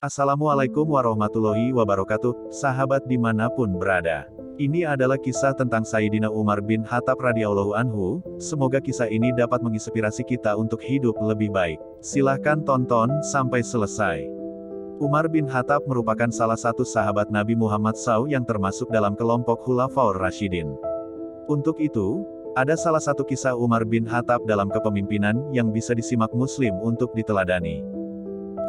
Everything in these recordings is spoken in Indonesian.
Assalamualaikum warahmatullahi wabarakatuh, sahabat dimanapun berada. Ini adalah kisah tentang Sayyidina Umar bin Khattab radhiyallahu anhu. Semoga kisah ini dapat menginspirasi kita untuk hidup lebih baik. Silahkan tonton sampai selesai. Umar bin Khattab merupakan salah satu sahabat Nabi Muhammad SAW yang termasuk dalam kelompok Khulafaur Rasyidin. Untuk itu, ada salah satu kisah Umar bin Khattab dalam kepemimpinan yang bisa disimak Muslim untuk diteladani.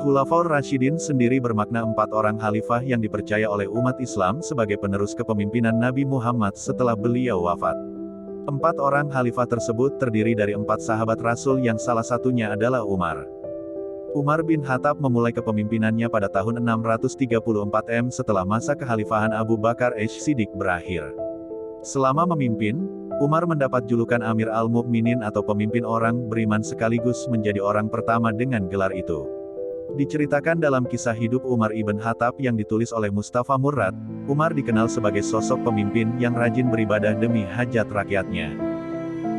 Khulafaur Rasyidin sendiri bermakna 4 orang khalifah yang dipercaya oleh umat Islam sebagai penerus kepemimpinan Nabi Muhammad setelah beliau wafat. 4 orang khalifah tersebut terdiri dari 4 sahabat Rasul yang salah satunya adalah Umar. Umar bin Khattab memulai kepemimpinannya pada tahun 634 setelah masa kekhalifahan Abu Bakar Ash-Siddiq berakhir. Selama memimpin, Umar mendapat julukan Amir al-Mu'minin atau pemimpin orang beriman sekaligus menjadi orang pertama dengan gelar itu. Diceritakan dalam kisah hidup Umar ibn Khattab yang ditulis oleh Mustafa Murrad, Umar dikenal sebagai sosok pemimpin yang rajin beribadah demi hajat rakyatnya.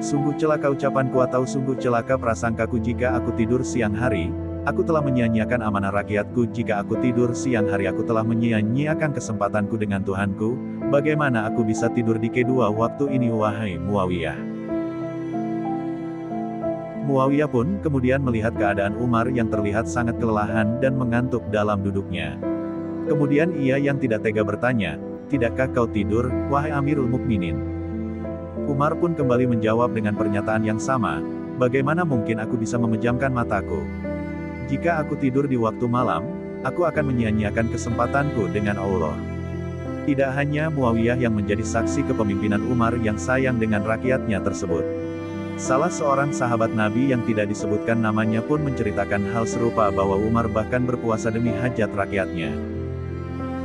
Sungguh celaka ucapanku atau sungguh celaka prasangkaku jika aku tidur siang hari, aku telah menyia-nyiakan amanah rakyatku. Jika aku tidur siang hari aku telah menyia-nyiakan kesempatanku dengan Tuhanku. Bagaimana aku bisa tidur di kedua waktu ini wahai Muawiyah? Muawiyah pun kemudian melihat keadaan Umar yang terlihat sangat kelelahan dan mengantuk dalam duduknya. Kemudian ia yang tidak tega bertanya, "Tidakkah kau tidur, wahai Amirul Mukminin?" Umar pun kembali menjawab dengan pernyataan yang sama, "Bagaimana mungkin aku bisa memejamkan mataku? Jika aku tidur di waktu malam, aku akan menyia-nyiakan kesempatanku dengan Allah." Tidak hanya Muawiyah yang menjadi saksi kepemimpinan Umar yang sayang dengan rakyatnya tersebut. Salah seorang sahabat Nabi yang tidak disebutkan namanya pun menceritakan hal serupa bahwa Umar bahkan berpuasa demi hajat rakyatnya.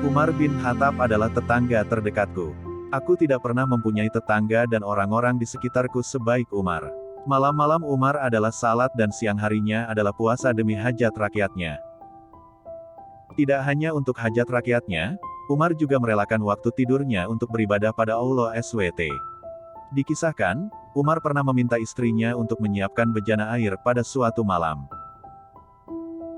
Umar bin Khattab adalah tetangga terdekatku. Aku tidak pernah mempunyai tetangga dan orang-orang di sekitarku sebaik Umar. Malam-malam Umar adalah salat dan siang harinya adalah puasa demi hajat rakyatnya. Tidak hanya untuk hajat rakyatnya, Umar juga merelakan waktu tidurnya untuk beribadah pada Allah SWT. Dikisahkan, Umar pernah meminta istrinya untuk menyiapkan bejana air pada suatu malam.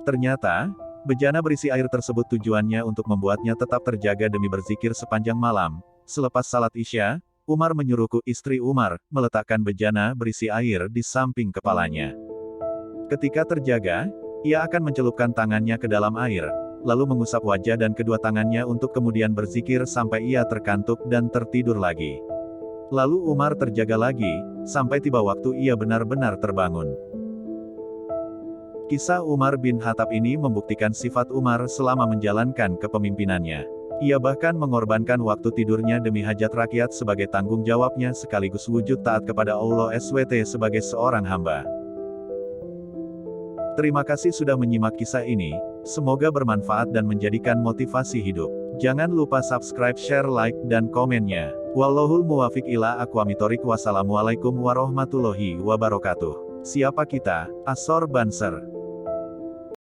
Ternyata, bejana berisi air tersebut tujuannya untuk membuatnya tetap terjaga demi berzikir sepanjang malam. Selepas salat Isya, Umar menyuruhku, istri Umar, meletakkan bejana berisi air di samping kepalanya. Ketika terjaga, ia akan mencelupkan tangannya ke dalam air, lalu mengusap wajah dan kedua tangannya untuk kemudian berzikir sampai ia terkantuk dan tertidur lagi. Lalu Umar terjaga lagi, sampai tiba waktu ia benar-benar terbangun. Kisah Umar bin Khattab ini membuktikan sifat Umar selama menjalankan kepemimpinannya. Ia bahkan mengorbankan waktu tidurnya demi hajat rakyat sebagai tanggung jawabnya sekaligus wujud taat kepada Allah SWT sebagai seorang hamba. Terima kasih sudah menyimak kisah ini, semoga bermanfaat dan menjadikan motivasi hidup. Jangan lupa subscribe, share, like, dan komennya. Wallahul muwafiq ila aqwamit thoriq. Wassalamualaikum warahmatullahi wabarakatuh. Siapa kita? Ashor Banser.